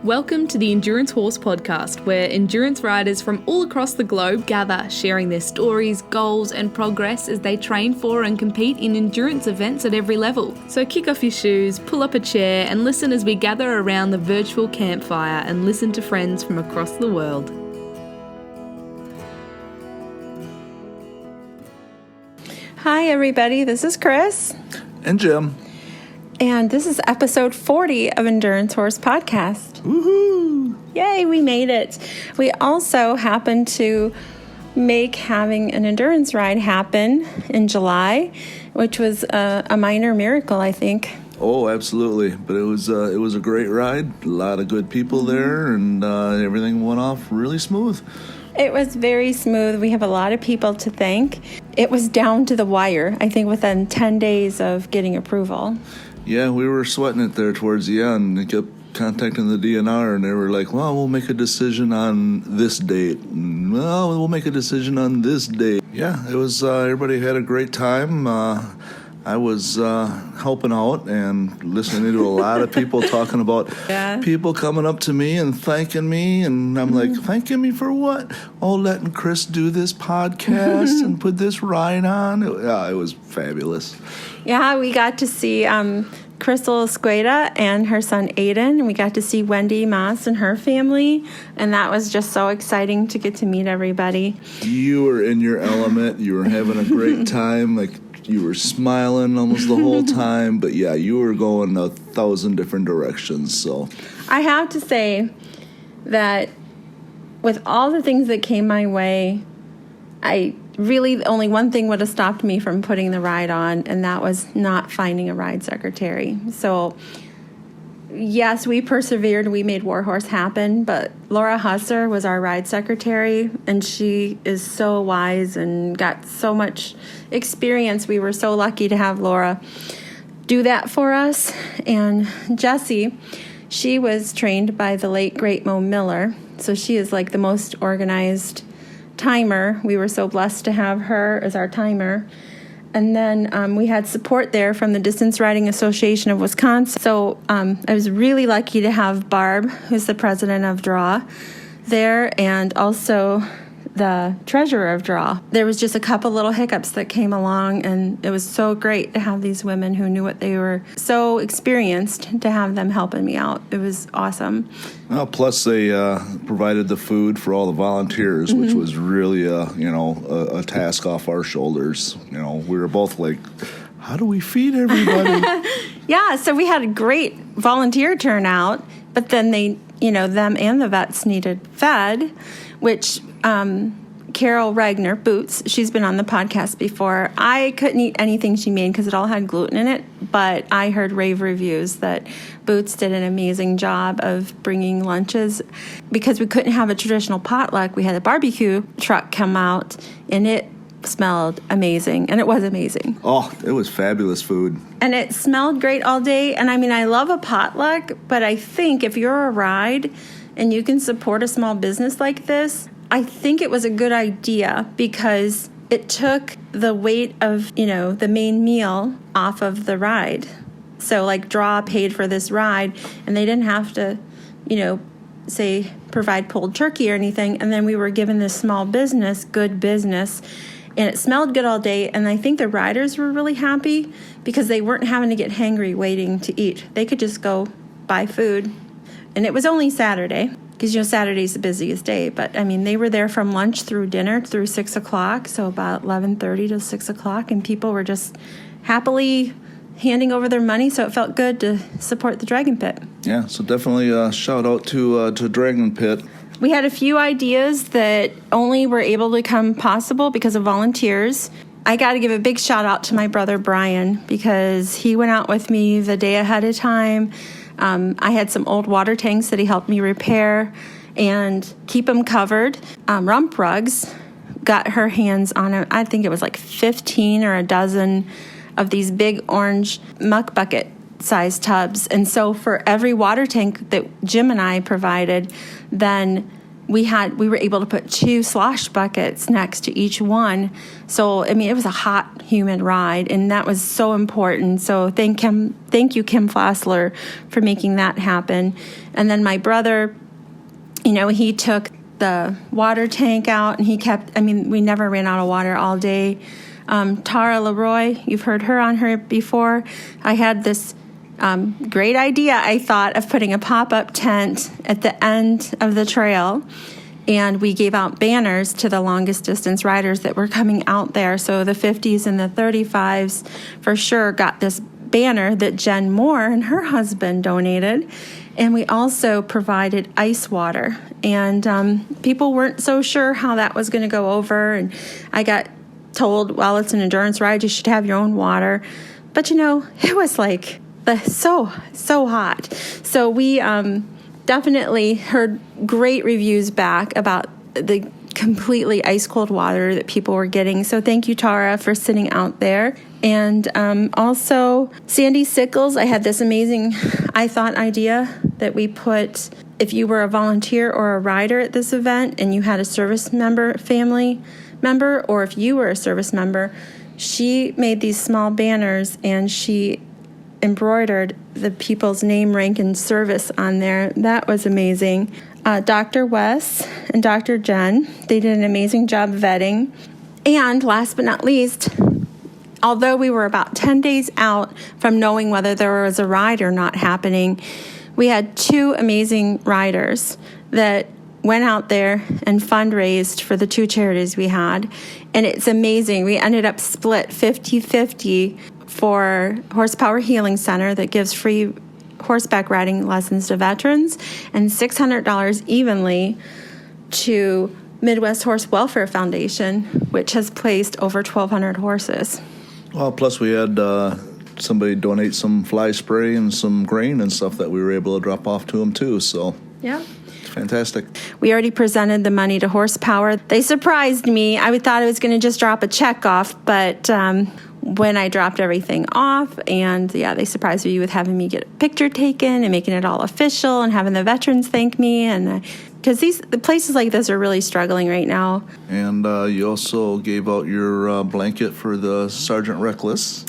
Welcome to the Endurance Horse podcast, where endurance riders from all across the globe gather, sharing their stories, goals, and progress as they train for and compete in endurance events at every level. So kick off your shoes, pull up a chair, and listen as we gather around the virtual campfire and listen to friends from across the world. Hi everybody, this is Chris. And Jim. And this is episode 40 of Endurance Horse Podcast. Woohoo! Yay, we made it. We also happened to make having an endurance ride happen in July, which was a minor miracle, I think. Oh, absolutely. But it was a great ride. A lot of good people there, and everything went off really smooth. It was very smooth. We have a lot of people to thank. It was down to the wire, I think, within 10 days of getting approval. Yeah, we were sweating it there towards the end. They kept contacting the DNR, and they were like, well, we'll make a decision on this date. And, well, we'll make a decision on this date. Yeah, it was, everybody had a great time. I was helping out and listening to a lot of people talking about people coming up to me and thanking me. And I'm like, thanking me for what? Oh, letting Chris do this podcast and put this ride on. It was fabulous. Yeah, we got to see Crystal Esqueda and her son Aiden, and we got to see Wendy Moss and her family, and that was just so exciting to get to meet everybody. You were in your element. You were having a great time. Like, you were smiling almost the whole time, but yeah, you were going 1,000 different directions. So I have to say that with all the things that came my way, only one thing would have stopped me from putting the ride on, and that was not finding a ride secretary. So yes, we persevered. We made WARHORSE happen, but Laura Husser was our ride secretary, and she is so wise and got so much experience. We were so lucky to have Laura do that for us. And Jessie, she was trained by the late, great Mo Miller, so she is like the most organized timer. We were so blessed to have her as our timer. And then we had support there from the Distance Riding Association of Wisconsin. So I was really lucky to have Barb, who's the president of DRAW, there, and also the treasurer of DRAW. There was just a couple little hiccups that came along, and it was so great to have these women who knew what they were, so experienced, to have them helping me out. It was awesome. Well, plus they provided the food for all the volunteers, which was really a task off our shoulders. You know, we were both like, how do we feed everybody? Yeah, so we had a great volunteer turnout, but then them and the vets needed fed, which Carol Regner, Boots, she's been on the podcast before. I couldn't eat anything she made because it all had gluten in it, but I heard rave reviews that Boots did an amazing job of bringing lunches. Because we couldn't have a traditional potluck, we had a barbecue truck come out, and it smelled amazing, and it was amazing. Oh, it was fabulous food. And it smelled great all day, and I mean, I love a potluck, but I think if you're a ride and you can support a small business like this, I think it was a good idea because it took the weight of, the main meal off of the ride. So like DRAW paid for this ride, and they didn't have to, say provide pulled turkey or anything. And then we were given this small business, good business, and it smelled good all day. And I think the riders were really happy because they weren't having to get hangry waiting to eat. They could just go buy food. And it was only Saturday, because, Saturday's the busiest day. But, I mean, they were there from lunch through dinner through 6 o'clock, so about 11:30 to 6 o'clock, and people were just happily handing over their money, so it felt good to support the Dragon Pit. Yeah, so definitely a shout out to Dragon Pit. We had a few ideas that only were able to come possible because of volunteers. I got to give a big shout out to my brother Brian, because he went out with me the day ahead of time. I had some old water tanks that he helped me repair and keep them covered. Rump Rugs got her hands on it. I think it was like 15 or a dozen of these big orange muck bucket size tubs. And so for every water tank that Jim and I provided, then we were able to put 2 slosh buckets next to each one. So, I mean, it was a hot, humid ride, and that was so important. So thank you, Kim Flassler, for making that happen. And then my brother, he took the water tank out, and we never ran out of water all day. Tara Leroy, you've heard her on her before. I had this great idea, I thought, of putting a pop-up tent at the end of the trail, and we gave out banners to the longest distance riders that were coming out there. So the 50s and the 35s for sure got this banner that Jen Moore and her husband donated, and we also provided ice water, and people weren't so sure how that was going to go over, and I got told, well, it's an endurance ride, you should have your own water. But it was like so hot. So we definitely heard great reviews back about the completely ice cold water that people were getting. So thank you, Tara, for sitting out there. And also Sandy Sickles, I had this amazing, I thought, idea that we put, if you were a volunteer or a rider at this event and you had a service member, family member, or if you were a service member, she made these small banners and she embroidered the people's name, rank, and service on there. That was amazing. Dr. Wes and Dr. Jen, they did an amazing job vetting. And last but not least, although we were about 10 days out from knowing whether there was a ride or not happening, we had 2 amazing riders that went out there and fundraised for the 2 charities we had. And it's amazing. We ended up split 50-50 for Horsepower Healing Center that gives free horseback riding lessons to veterans, and $600 evenly to Midwest Horse Welfare Foundation, which has placed over 1,200 horses. Well, plus we had somebody donate some fly spray and some grain and stuff that we were able to drop off to them too. So yeah. Fantastic. We already presented the money to Horsepower. They surprised me. I thought I was going to just drop a check off, but when I dropped everything off, and they surprised me with having me get a picture taken and making it all official and having the veterans thank me, and because the places like this are really struggling right now. And you also gave out your blanket for the Sergeant Reckless.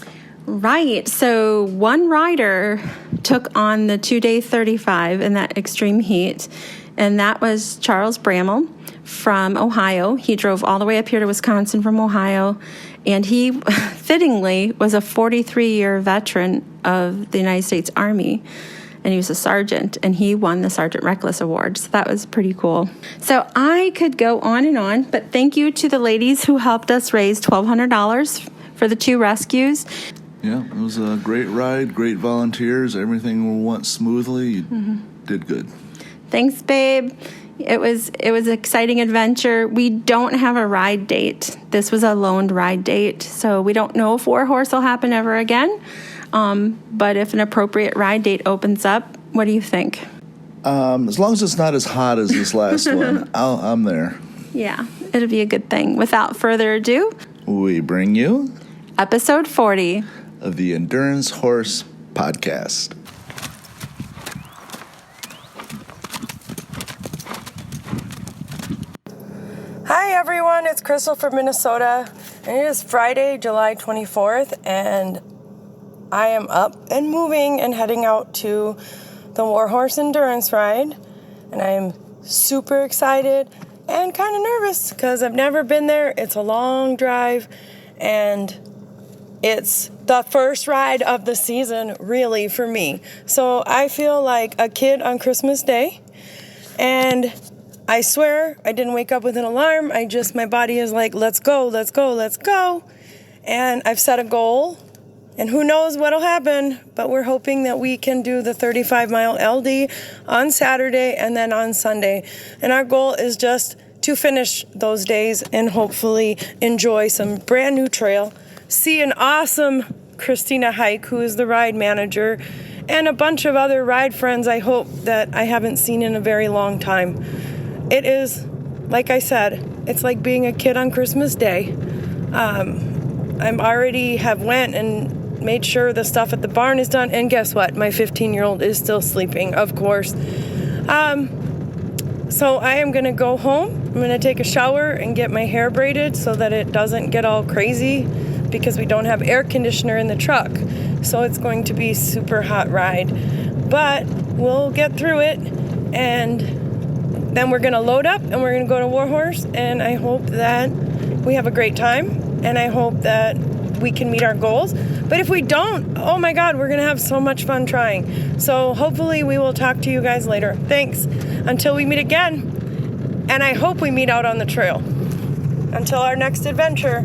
Right. So one rider took on the 2-day 35 in that extreme heat, and that was Charles Bramall from Ohio. He drove all the way up here to Wisconsin from Ohio, and he fittingly was a 43-year veteran of the United States Army, and he was a sergeant, and he won the Sergeant Reckless Award. So that was pretty cool. So I could go on and on, but thank you to the ladies who helped us raise $1,200 for the 2 rescues. Yeah, it was a great ride, great volunteers. Everything went smoothly. You did good. Thanks, babe. It was an exciting adventure. We don't have a ride date. This was a loaned ride date, so we don't know if Warhorse will happen ever again. But if an appropriate ride date opens up, what do you think? As long as it's not as hot as this last one, I'm there. Yeah, it'll be a good thing. Without further ado, we bring you episode 40 of the Endurance Horse Podcast. Hi everyone, it's Crystal from Minnesota, and it is Friday, July 24th, and I am up and moving and heading out to the Warhorse Endurance Ride, and I am super excited and kind of nervous because I've never been there. It's a long drive, and it's the first ride of the season, really, for me. So I feel like a kid on Christmas Day, and I swear I didn't wake up with an alarm. My body is like, let's go, let's go, let's go. And I've set a goal, and who knows what'll happen, but we're hoping that we can do the 35-mile LD on Saturday and then on Sunday. And our goal is just to finish those days and hopefully enjoy some brand new trail, see an awesome Christina Hyke, who is the ride manager, and a bunch of other ride friends I hope that I haven't seen in a very long time. It is, like I said, it's like being a kid on Christmas Day. I'm already have went and made sure the stuff at the barn is done, and guess what? My 15-year-old is still sleeping, of course. So I am going to go home. I'm going to take a shower and get my hair braided so that it doesn't get all crazy because we don't have air conditioner in the truck. So it's going to be a super hot ride. But we'll get through it, and then we're going to load up and we're going to go to WARHORSE, and I hope that we have a great time, and I hope that we can meet our goals. But if we don't, oh my God, we're going to have so much fun trying. So hopefully we will talk to you guys later. Thanks. Until we meet again, and I hope we meet out on the trail. Until our next adventure.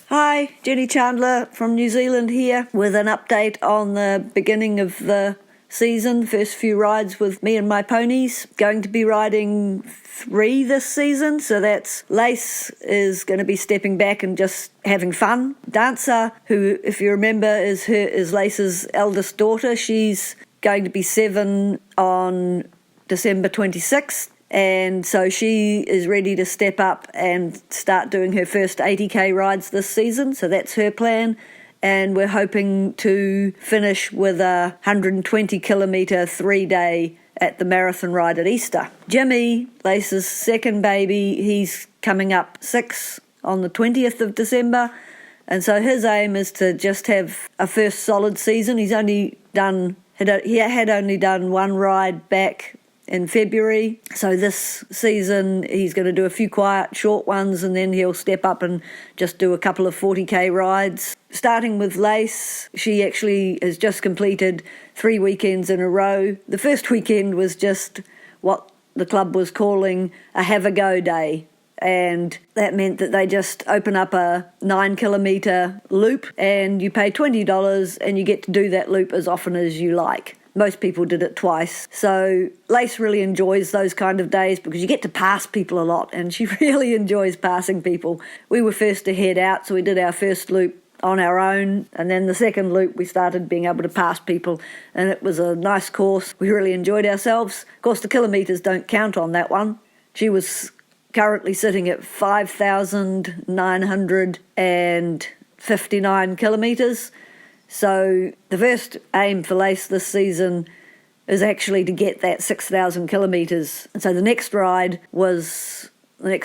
Hi, Jenny Chandler from New Zealand here with an update on the beginning of the season. First few rides with me and my ponies. Going to be riding 3 this season, so that's Lace is going to be stepping back and just having fun. Dancer, who, if you remember, is Lace's eldest daughter. She's going to be 7 on December 26th. And so she is ready to step up and start doing her first 80k rides this season. So that's her plan. And we're hoping to finish with a 120 kilometre 3-day at the marathon ride at Easter. Jimmy, Lace's second baby, he's coming up 6 on the 20th of December. And so his aim is to just have a first solid season. He had only done 1 ride back in February. So this season he's going to do a few quiet short ones, and then he'll step up and just do a couple of 40k rides. Starting with Lace, she actually has just completed 3 weekends in a row. The first weekend was just what the club was calling a have a go day. And that meant that they just open up a 9 kilometre loop, and you pay $20 and you get to do that loop as often as you like. Most people did it twice. So Lace really enjoys those kind of days because you get to pass people a lot, and she really enjoys passing people. We were first to head out, so we did our first loop on our own, and then the second loop we started being able to pass people, and it was a nice course. We really enjoyed ourselves. Of course, the kilometres don't count on that one. She was currently sitting at 5,959 kilometres. So the first aim for Lace this season is actually to get that 6,000 kilometres. And so the next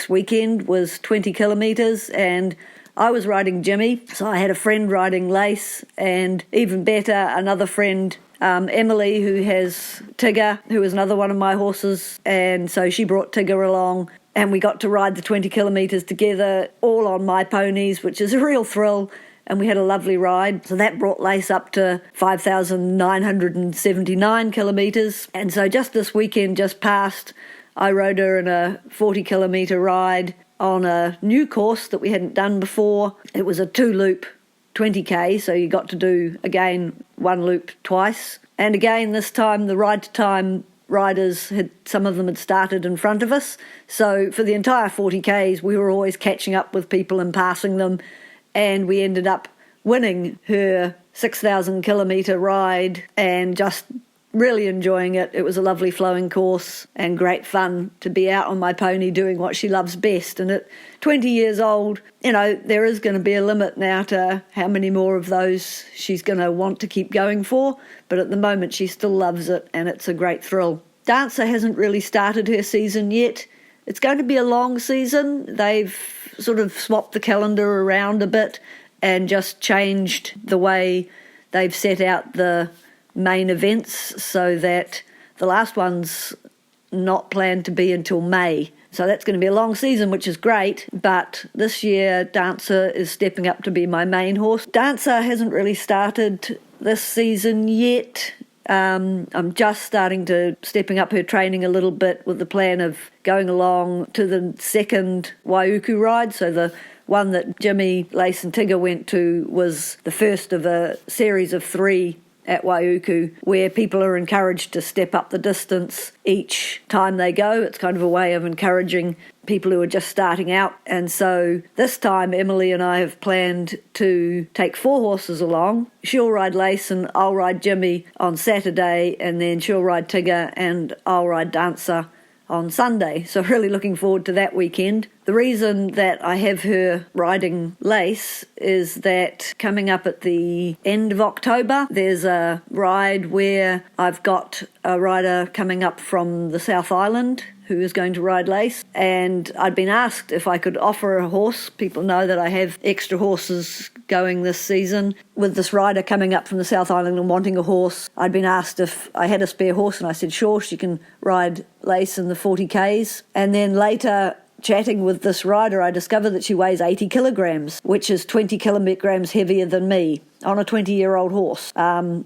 weekend was 20 kilometres, and I was riding Jimmy. So I had a friend riding Lace, and even better, another friend, Emily, who has Tigger, who is another one of my horses. And so she brought Tigger along, and we got to ride the 20 kilometres together, all on my ponies, which is a real thrill. And we had a lovely ride. So that brought Lace up to 5,979 kilometres. And so just this weekend just passed, I rode her in a 40 kilometre ride on a new course that we hadn't done before. It was a 2-loop 20k, so you got to do, again, 1 loop twice. And again, this time, the ride to time riders, some of them had started in front of us. So for the entire 40k's, we were always catching up with people and passing them. And we ended up winning her 6,000 kilometre ride and just really enjoying it. It was a lovely flowing course and great fun to be out on my pony doing what she loves best. And at 20 years old, there is going to be a limit now to how many more of those she's going to want to keep going for. But at the moment, she still loves it, and it's a great thrill. Dancer hasn't really started her season yet. It's going to be a long season. They've sort of swapped the calendar around a bit and just changed the way they've set out the main events so that the last one's not planned to be until May. So that's going to be a long season, which is great. But this year, Dancer is stepping up to be my main horse. Dancer hasn't really started this season yet. I'm just stepping up her training a little bit with the plan of going along to the second Waiuku ride. So the one that Jimmy, Lace and Tigger went to was the first of a series of 3 at Waiuku, where people are encouraged to step up the distance each time they go. It's kind of a way of encouraging people who are just starting out. And so this time Emily and I have planned to take 4 horses along. She'll ride Lace and I'll ride Jimmy on Saturday, and then she'll ride Tigger and I'll ride Dancer on Sunday. So really looking forward to that weekend. The reason that I have her riding Lace is that coming up at the end of October, there's a ride where I've got a rider coming up from the South Island who is going to ride Lace, and I'd been asked if I could offer a horse. People know that I have extra horses going this season. With this rider coming up from the South Island and wanting a horse, I'd been asked if I had a spare horse, and I said sure, she can ride Lace in the 40Ks. And then later, chatting with this rider, I discovered that she weighs 80 kilograms, which is 20 kilograms heavier than me on a 20-year-old horse. And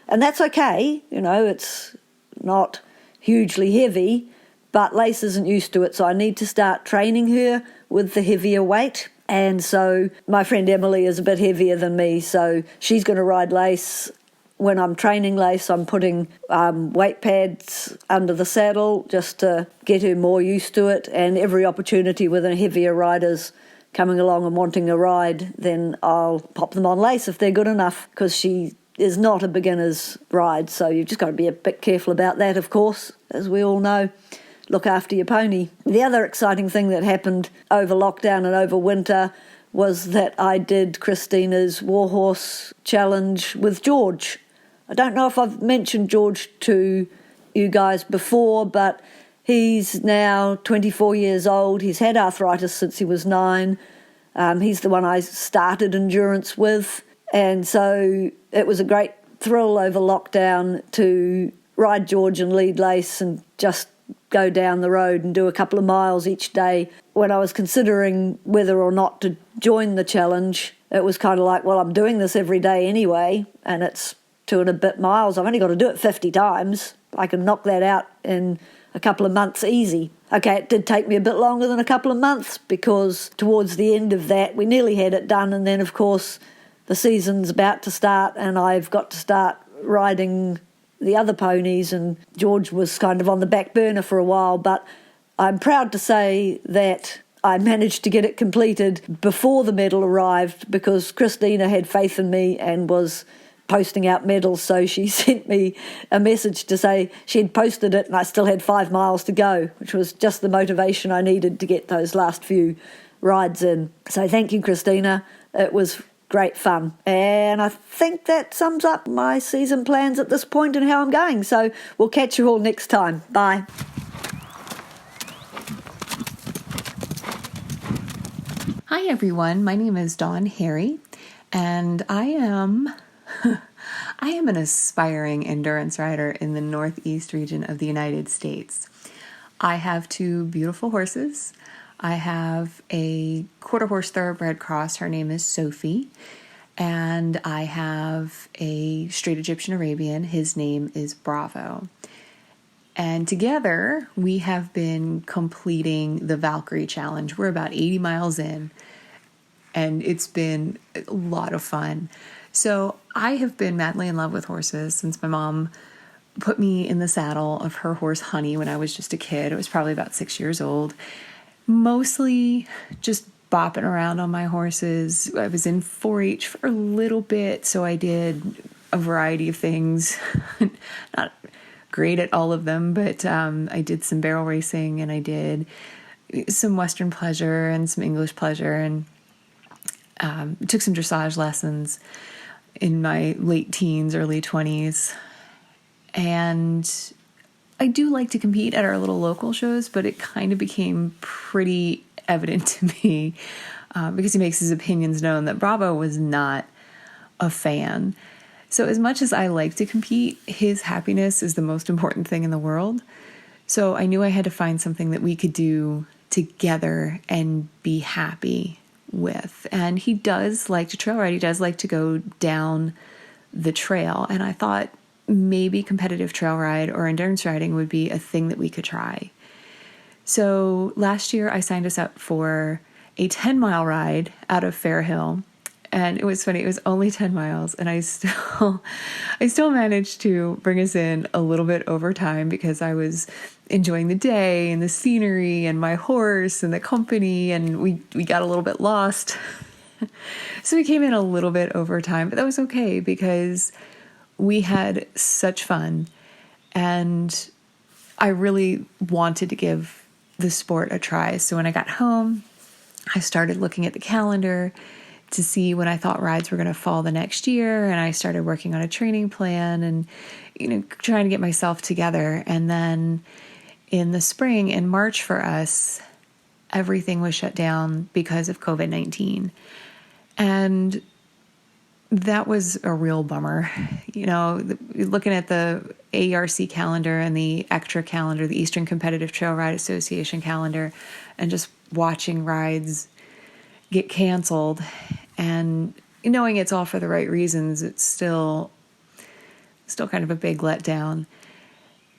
that's okay, it's not hugely heavy, but Lace isn't used to it, so I need to start training her with the heavier weight. And so my friend Emily is a bit heavier than me, so she's going to ride Lace. When I'm training Lace, I'm putting weight pads under the saddle just to get her more used to it, and every opportunity with a heavier rider's coming along and wanting a ride, then I'll pop them on Lace if they're good enough, because she is not a beginner's ride, so you've just got to be a bit careful about that, of course, as we all know. Look after your pony. The other exciting thing that happened over lockdown and over winter was that I did Christina's WARHORSE challenge with George. I don't know if I've mentioned George to you guys before, but he's now 24 years old. He's had arthritis since he was 9. He's the one I started endurance with. And so it was a great thrill over lockdown to ride George and lead Lace and just go down the road and do a couple of miles each day. When I was considering whether or not to join the challenge, it was kind of like, well, I'm doing this every day anyway, and it's 2 and a bit miles. I've only got to do it 50 times. I can knock that out in a couple of months easy. Okay, it did take me a bit longer than a couple of months, because towards the end of that, we nearly had it done, and then, of course, the season's about to start and I've got to start riding the other ponies, and George was kind of on the back burner for a while, but I'm proud to say that I managed to get it completed before the medal arrived, because Christina had faith in me and was posting out medals, so she sent me a message to say she'd posted it and I still had 5 miles to go, which was just the motivation I needed to get those last few rides in. So thank you, Christina. It was great fun. And I think that sums up my season plans at this point and how I'm going. So we'll catch you all next time. Bye. Hi everyone, my name is Dawn Harry, and I am an aspiring endurance rider in the Northeast region of the United States. I have 2 beautiful horses. I have a quarter horse thoroughbred cross. Her name is Sophie. And I have a straight Egyptian Arabian. His name is Bravo. And together we have been completing the Valkyrie Challenge. We're about 80 miles in, and it's been a lot of fun. So I have been madly in love with horses since my mom put me in the saddle of her horse Honey when I was just a kid. It was probably about 6 years old. Mostly just bopping around on my horses. I was in 4-H for a little bit, so I did a variety of things. Not great at all of them, but I did some barrel racing, and I did some Western pleasure and some English pleasure, and took some dressage lessons in my late teens, early 20s. And I do like to compete at our little local shows, but it kind of became pretty evident to me because he makes his opinions known that Bravo was not a fan. So as much as I like to compete, his happiness is the most important thing in the world. So I knew I had to find something that we could do together and be happy with. And he does like to trail ride. He does like to go down the trail. And I thought maybe competitive trail ride or endurance riding would be a thing that we could try. So last year I signed us up for a 10-mile ride out of Fair Hill. And it was funny, it was only 10 miles, and I still managed to bring us in a little bit over time because I was enjoying the day and the scenery and my horse and the company, and we got a little bit lost. So we came in a little bit over time, but that was okay because we had such fun. And I really wanted to give the sport a try. So when I got home, I started looking at the calendar to see when I thought rides were going to fall the next year. And I started working on a training plan and, trying to get myself together. And then in the spring, in March for us, everything was shut down because of COVID-19. And that was a real bummer. Looking at the ARC calendar and the ECTRA calendar, the Eastern Competitive Trail Ride Association calendar, and just watching rides get canceled and knowing it's all for the right reasons, it's still kind of a big letdown.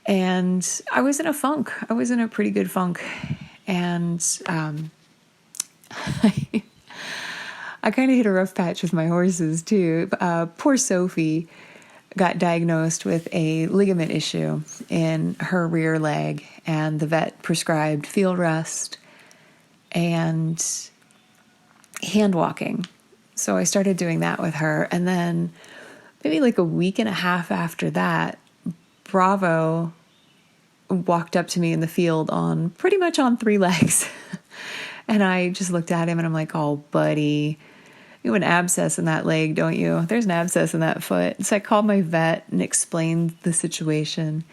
And I was in a funk. I was in a pretty good funk. And I kind of hit a rough patch with my horses too. Poor Sophie got diagnosed with a ligament issue in her rear leg, and the vet prescribed field rest and hand walking. So I started doing that with her. And then maybe like a week and a half after that, Bravo walked up to me in the field pretty much on 3 legs. And I just looked at him and I'm like, oh, buddy, you have an abscess in that leg, don't you? There's an abscess in that foot. So I called my vet and explained the situation.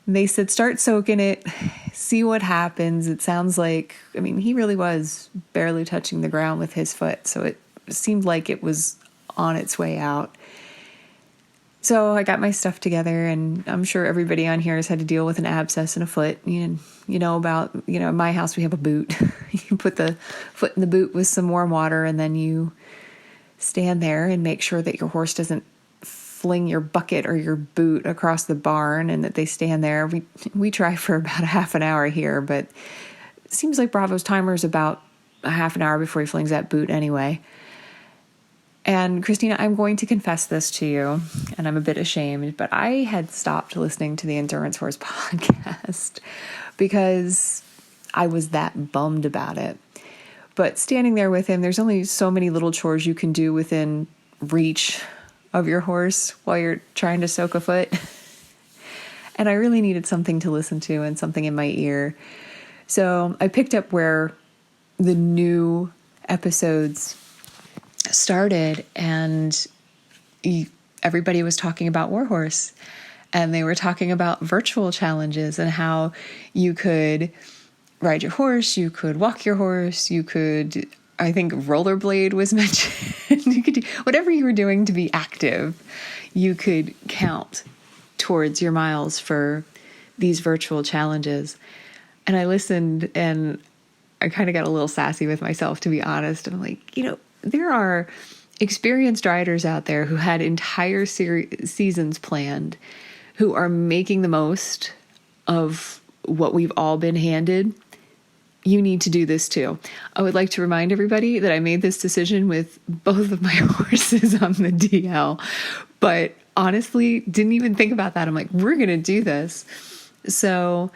They said, start soaking it, see what happens. It sounds like, he really was barely touching the ground with his foot. So it seemed like it was on its way out. So I got my stuff together, and I'm sure everybody on here has had to deal with an abscess in a foot. In my house, we have a boot. You put the foot in the boot with some warm water, and then you stand there and make sure that your horse doesn't fling your bucket or your boot across the barn and that they stand there. We try for about a half an hour here, but it seems like Bravo's timer is about a half an hour before he flings that boot anyway. And Christina, I'm going to confess this to you, and I'm a bit ashamed, but I had stopped listening to the Endurance Horse podcast because I was that bummed about it. But standing there with him, there's only so many little chores you can do within reach of your horse while you're trying to soak a foot. And I really needed something to listen to and something in my ear. So I picked up where the new episodes started, and everybody was talking about WARHORSE, and they were talking about virtual challenges and how you could ride your horse, you could walk your horse, you could, I think rollerblade was mentioned. You could do whatever you were doing to be active, you could count towards your miles for these virtual challenges. And I listened, and I kind of got a little sassy with myself, to be honest. I'm like, there are experienced riders out there who had entire seasons planned, who are making the most of what we've all been handed. You need to do this too. I would like to remind everybody that I made this decision with both of my horses on the DL, but honestly, didn't even think about that. I'm like, we're going to do this. So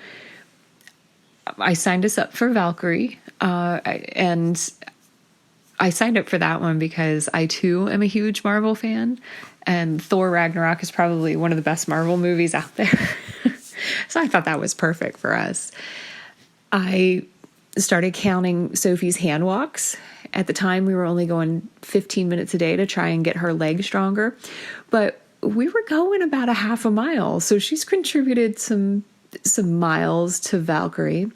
I signed us up for Valkyrie, and I signed up for that one because I too am a huge Marvel fan, and Thor Ragnarok is probably one of the best Marvel movies out there. So I thought that was perfect for us. I started counting Sophie's hand walks. At the time, we were only going 15 minutes a day to try and get her leg stronger, but we were going about a half a mile. So she's contributed some miles to Valkyrie.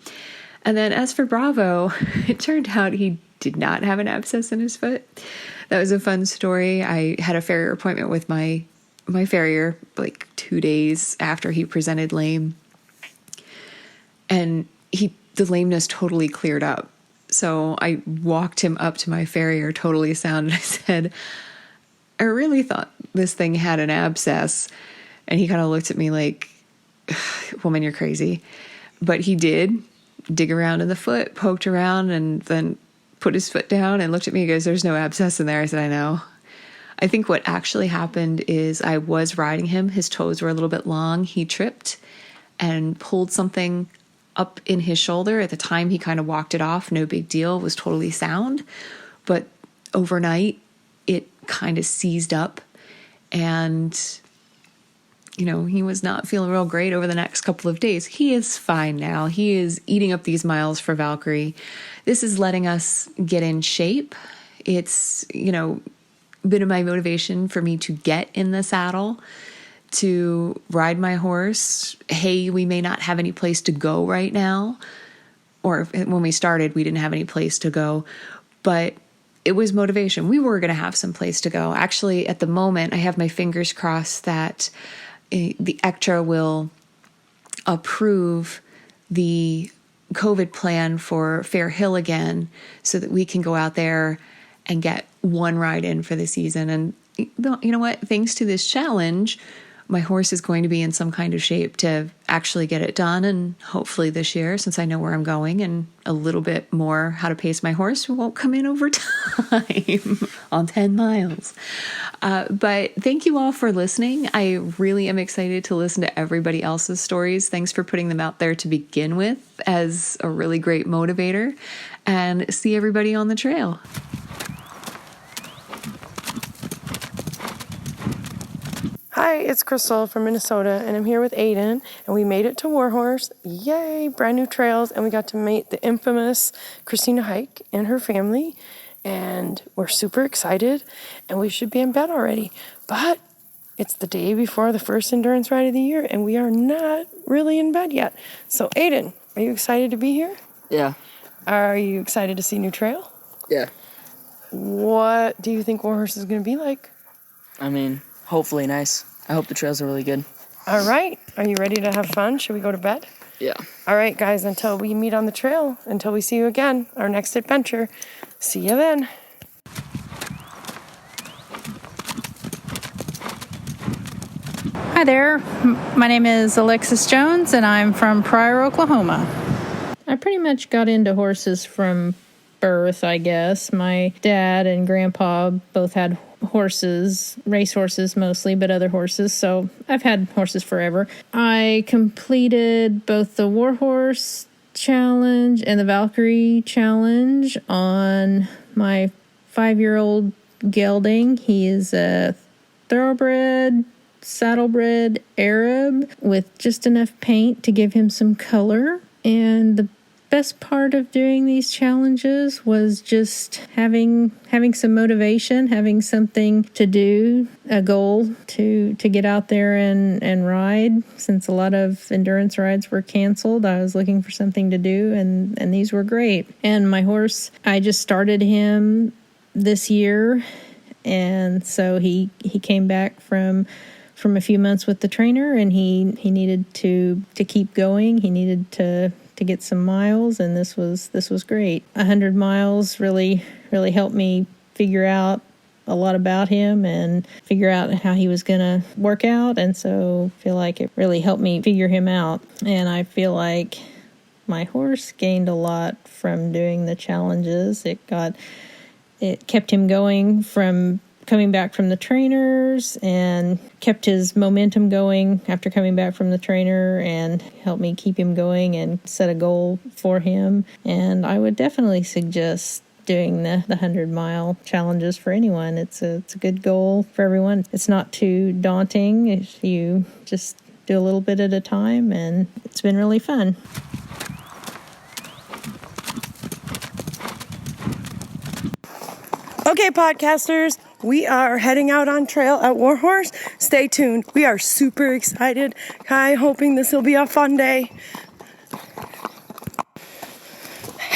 And then as for Bravo, it turned out he did not have an abscess in his foot. That was a fun story. I had a farrier appointment with my farrier like 2 days after he presented lame, and the lameness totally cleared up. So I walked him up to my farrier totally sound, and I said, I really thought this thing had an abscess. And he kind of looked at me like, woman, you're crazy. But he did dig around in the foot, poked around, and then put his foot down and looked at me and goes, there's no abscess in there. I said, I know. I think what actually happened is I was riding him. His toes were a little bit long. He tripped and pulled something up in his shoulder. At the time, he kind of walked it off. No big deal. It was totally sound. But overnight, it kind of seized up. And he was not feeling real great over the next couple of days. He is fine now. He is eating up these miles for Valkyrie. This is letting us get in shape. It's, a bit of my motivation for me to get in the saddle, to ride my horse. Hey, we may not have any place to go right now. Or when we started, we didn't have any place to go. But it was motivation. We were going to have some place to go. Actually, at the moment, I have my fingers crossed that the ECTRA will approve the COVID plan for Fair Hill again so that we can go out there and get one ride in for the season. And you know what? Thanks to this challenge, my horse is going to be in some kind of shape to actually get it done. And hopefully this year, since I know where I'm going and a little bit more how to pace my horse, we won't come in over time on 10 miles. But thank you all for listening. I really am excited to listen to everybody else's stories. Thanks for putting them out there to begin with as a really great motivator, and see everybody on the trail. Hi, it's Crystal from Minnesota, and I'm here with Aiden, and we made it to WARHORSE. Yay, brand new trails, and we got to meet the infamous Christina Hyke and her family, and we're super excited, and we should be in bed already. But it's the day before the first endurance ride of the year, and we are not really in bed yet. So, Aiden, are you excited to be here? Yeah. Are you excited to see new trail? Yeah. What do you think WARHORSE is going to be like? I mean, hopefully nice. I hope the trails are really good. All right. Are you ready to have fun? Should we go to bed? Yeah. All right, guys, until we meet on the trail, until we see you again, our next adventure. See you then. Hi there. My name is Alexis Jones, and I'm from Pryor, Oklahoma. I pretty much got into horses from birth, I guess. My dad and grandpa both had horses, race horses mostly, but other horses. So I've had horses forever. I completed both the WARHORSE challenge and the Valkyrie challenge on my 5-year-old gelding. He is a thoroughbred, saddlebred Arab with just enough paint to give him some color. And the best part of doing these challenges was just having some motivation, having something to do, a goal to get out there and ride. Since a lot of endurance rides were canceled, I was looking for something to do, and these were great. And my horse, I just started him this year, and so he came back from a few months with the trainer, and he needed to keep going. He needed to get some miles, and this was great. 100 miles really helped me figure out a lot about him and figure out how he was going to work out, and so I feel like it really helped me figure him out. And I feel like my horse gained a lot from doing the challenges. It kept him going from coming back from the trainers, and kept his momentum going after coming back from the trainer, and helped me keep him going and set a goal for him. And I would definitely suggest doing the 100-mile challenges for anyone. It's a good goal for everyone. It's not too daunting if you just do a little bit at a time, and it's been really fun. Okay, podcasters, we are heading out on trail at WARHORSE. Stay tuned. We are super excited. I'm hoping this will be a fun day.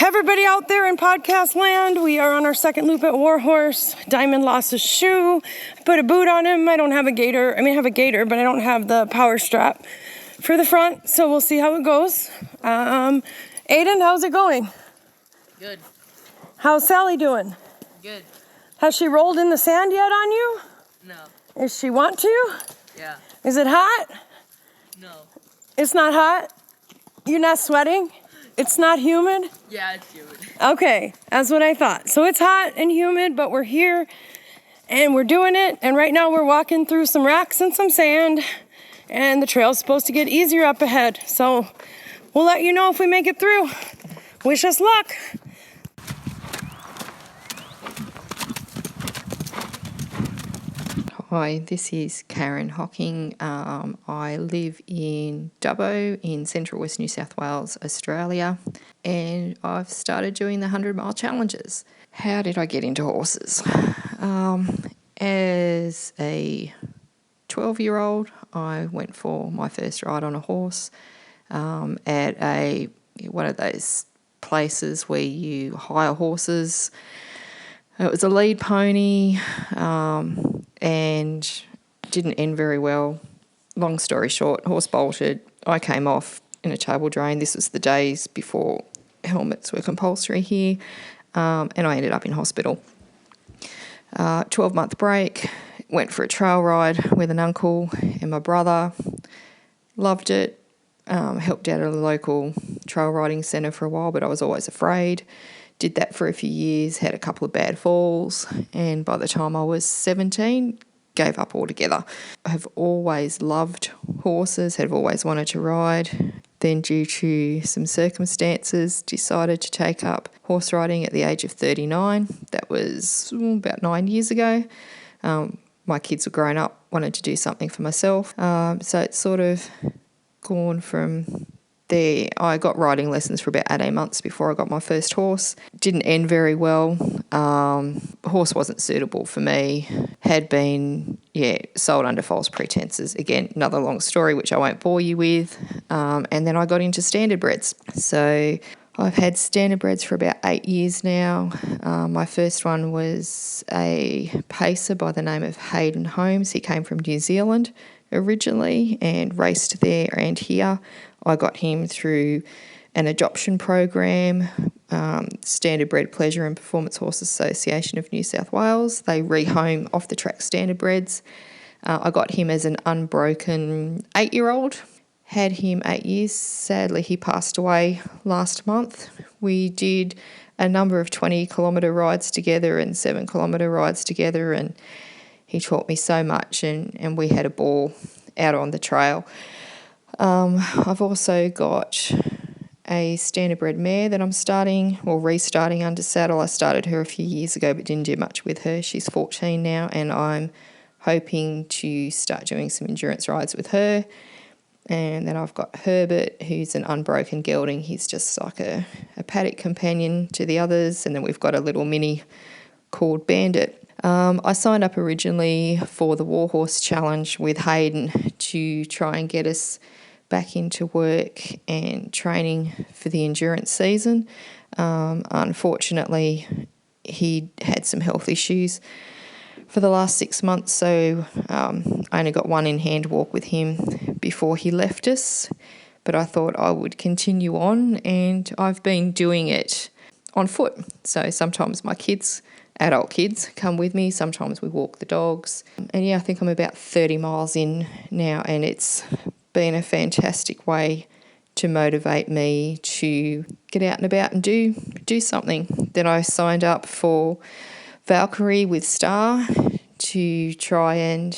Everybody out there in podcast land, we are on our second loop at WARHORSE. Diamond lost his shoe. I put a boot on him. I don't have a gaiter. I have a gaiter, but I don't have the power strap for the front, so we'll see how it goes. Aiden, how's it going? Good. How's Sally doing? Good. Has she rolled in the sand yet on you? No. Is she want to? Yeah. Is it hot? No. It's not hot? You're not sweating? It's not humid? Yeah, it's humid. Okay, that's what I thought. So it's hot and humid, but we're here and we're doing it. And right now we're walking through some rocks and some sand, and the trail's supposed to get easier up ahead. So we'll let you know if we make it through. Wish us luck. Hi, this is Karen Hocking. I live in Dubbo in central west New South Wales, Australia, and I've started doing the 100-mile challenges. How did I get into horses? As a 12-year-old, I went for my first ride on a horse at one of those places where you hire horses. It was a lead pony and didn't end very well. Long story short, horse bolted. I came off in a table drain. This was the days before helmets were compulsory here, and I ended up in hospital. 12-month break, went for a trail ride with an uncle and my brother. Loved it. Helped out at a local trail riding centre for a while, but I was always afraid. Did that for a few years, had a couple of bad falls, and by the time I was 17, gave up altogether. I have always loved horses, have always wanted to ride. Then due to some circumstances, decided to take up horse riding at the age of 39. That was about 9 years ago. My kids were grown up, wanted to do something for myself. So it's sort of gone from there. I got riding lessons for about 18 months before I got my first horse. Didn't end very well. The horse wasn't suitable for me. Had been, sold under false pretenses. Again, another long story which I won't bore you with. And then I got into standardbreds. So I've had standardbreds for about 8 years now. My first one was a pacer by the name of Aiden Holmes. He came from New Zealand originally and raced there and here. I got him through an adoption program, Standardbred Pleasure and Performance Horse Association of New South Wales. They rehome off-the-track standardbreds. I got him as an unbroken 8-year-old. Had him 8 years. Sadly, he passed away last month. We did a number of 20-kilometre rides together and 7-kilometre rides together, and he taught me so much, and we had a ball out on the trail. I've also got a standardbred mare that I'm restarting under saddle. I started her a few years ago but didn't do much with her. She's 14 now, and I'm hoping to start doing some endurance rides with her. And then I've got Herbert, who's an unbroken gelding. He's just like a paddock companion to the others. And then we've got a little mini called Bandit. I signed up originally for the WARHORSE challenge with Aiden to try and get us back into work and training for the endurance season. Unfortunately, he had some health issues for the last 6 months, so I only got one in-hand walk with him before he left us. But I thought I would continue on, and I've been doing it on foot. So sometimes my kids, adult kids, come with me. Sometimes we walk the dogs. And I think I'm about 30 miles in now, and it's been a fantastic way to motivate me to get out and about and do something. Then I signed up for Valkyrie with Star to try and,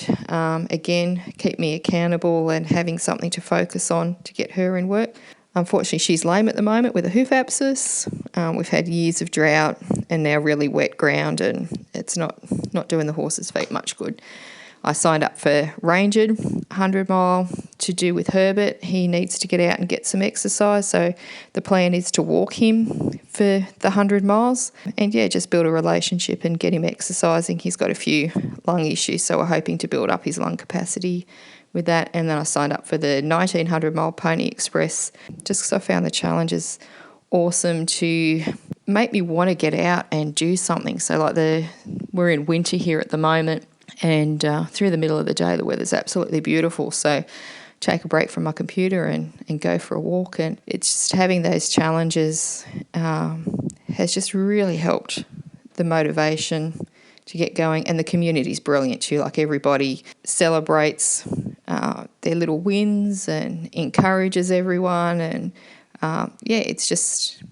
again, keep me accountable and having something to focus on to get her in work. Unfortunately, she's lame at the moment with a hoof abscess. We've had years of drought and now really wet ground, and it's not doing the horse's feet much good. I signed up for Ranged 100 mile to do with Herbert. He needs to get out and get some exercise, so the plan is to walk him for the 100 miles and just build a relationship and get him exercising. He's got a few lung issues, so we're hoping to build up his lung capacity with that. And then I signed up for the 1900 mile Pony Express just because I found the challenges awesome to make me want to get out and do something. So we're in winter here at the moment, and through the middle of the day the weather's absolutely beautiful, so take a break from my computer and go for a walk. And it's just having those challenges has just really helped the motivation to get going. And the community's brilliant too. Like, everybody celebrates their little wins and encourages everyone, and it's just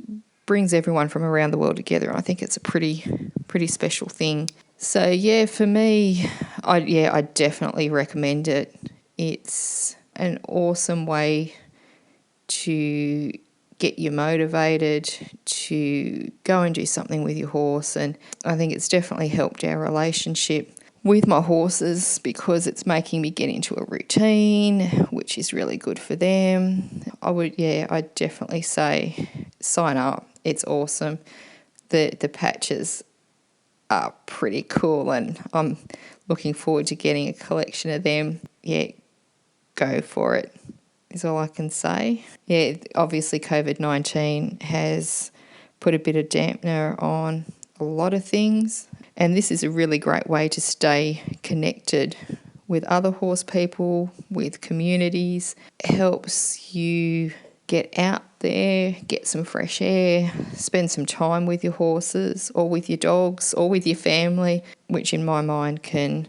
brings everyone from around the world together. And I think it's a pretty special thing. So for me, I definitely recommend it. It's an awesome way to get you motivated to go and do something with your horse, and I think it's definitely helped our relationship with my horses because it's making me get into a routine, which is really good for them. I'd definitely say sign up. It's awesome. The patches are pretty cool, and I'm looking forward to getting a collection of them. Yeah, go for it is all I can say. Yeah, obviously COVID-19 has put a bit of dampener on a lot of things, and this is a really great way to stay connected with other horse people, with communities. It helps you get out there, get some fresh air, spend some time with your horses or with your dogs or with your family, which in my mind can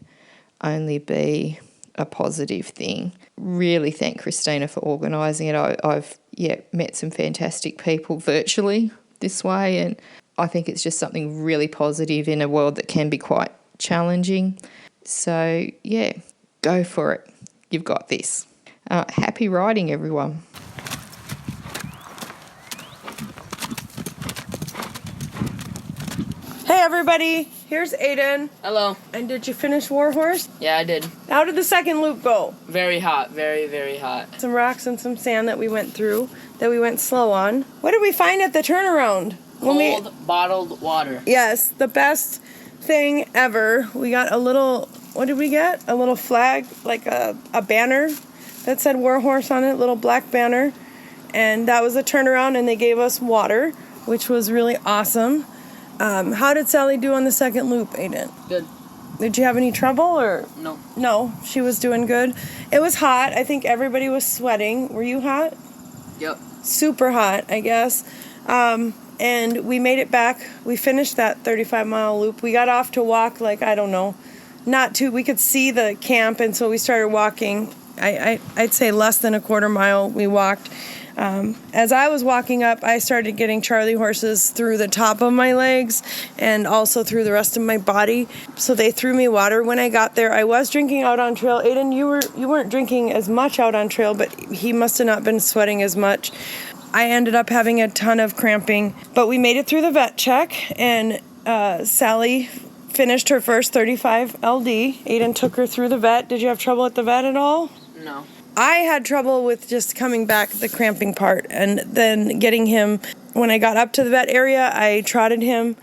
only be a positive thing. Really thank Christina for organising it. I've met some fantastic people virtually this way, and I think it's just something really positive in a world that can be quite challenging. So, yeah, go for it. You've got this. Happy riding, everyone. Hey everybody, here's Aiden. Hello. And did you finish Warhorse? Yeah, I did. How did the second loop go? Very hot. Very, very hot. Some rocks and some sand that we went through, that we went slow on. What did we find at the turnaround? Cold bottled water. Yes, the best thing ever. We got a little, what did we get? A little flag, like a banner that said Warhorse on it, little black banner. And that was the turnaround, and they gave us water, which was really awesome. How did Sally do on the second loop, Aiden? Good. Did you have any trouble or? No. No, she was doing good. It was hot. I think everybody was sweating. Were you hot? Yep. Super hot, I guess. And we made it back. We finished that 35-mile loop. We got off to walk like, I don't know, we could see the camp, and so we started walking. I'd say less than a quarter mile we walked. As I was walking up, I started getting Charlie horses through the top of my legs and also through the rest of my body. So they threw me water. When I got there, I was drinking out on trail. Aiden, you weren't drinking as much out on trail, but he must have not been sweating as much. I ended up having a ton of cramping, but we made it through the vet check, and Sally finished her first 35 LD. Aiden took her through the vet. Did you have trouble at the vet at all? No. I had trouble with just coming back, the cramping part, and then getting him. When I got up to the vet area, I trotted him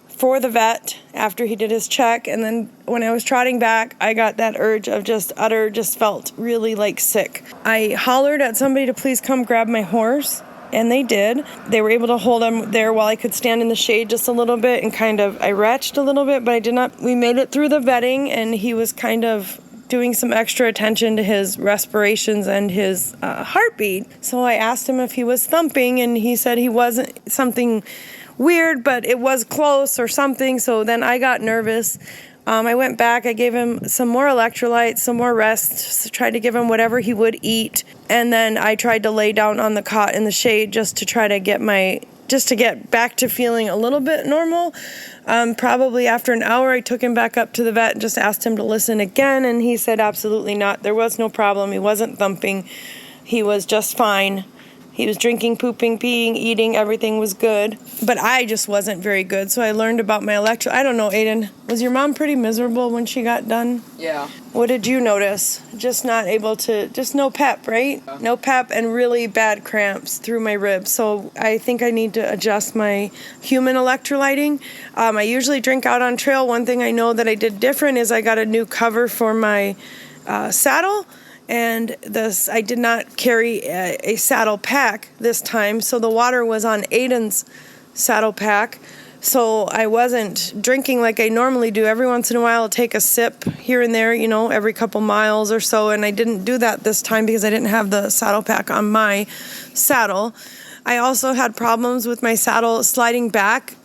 for the vet after he did his check, and then when I was trotting back, I got that urge of just felt really like sick. I hollered at somebody to please come grab my horse, and they did. They were able to hold him there while I could stand in the shade just a little bit, and I retched a little bit, but I did not. We made it through the vetting, and he was kind of doing some extra attention to his respirations and his heartbeat. So I asked him if he was thumping, and he said he wasn't, something weird, but it was close or something. So then I got nervous. I went back, I gave him some more electrolytes, some more rest, tried to give him whatever he would eat. And then I tried to lay down on the cot in the shade just to try to get back to feeling a little bit normal. Probably after an hour, I took him back up to the vet and just asked him to listen again, and he said absolutely not. There was no problem. He wasn't thumping. He was just fine. He was drinking, pooping, peeing, eating. Everything was good. But I just wasn't very good, so I learned about my electrolytes. I don't know, Aiden. Was your mom pretty miserable when she got done? Yeah. What did you notice? Just no pep, right? Yeah. No pep and really bad cramps through my ribs. So I think I need to adjust my human electrolyting. I usually drink out on trail. One thing I know that I did different is I got a new cover for my saddle. And I did not carry a saddle pack this time, so the water was on Aiden's saddle pack. So I wasn't drinking like I normally do. Every once in a while I'll take a sip here and there, every couple miles or so, and I didn't do that this time because I didn't have the saddle pack on my saddle. I also had problems with my saddle sliding back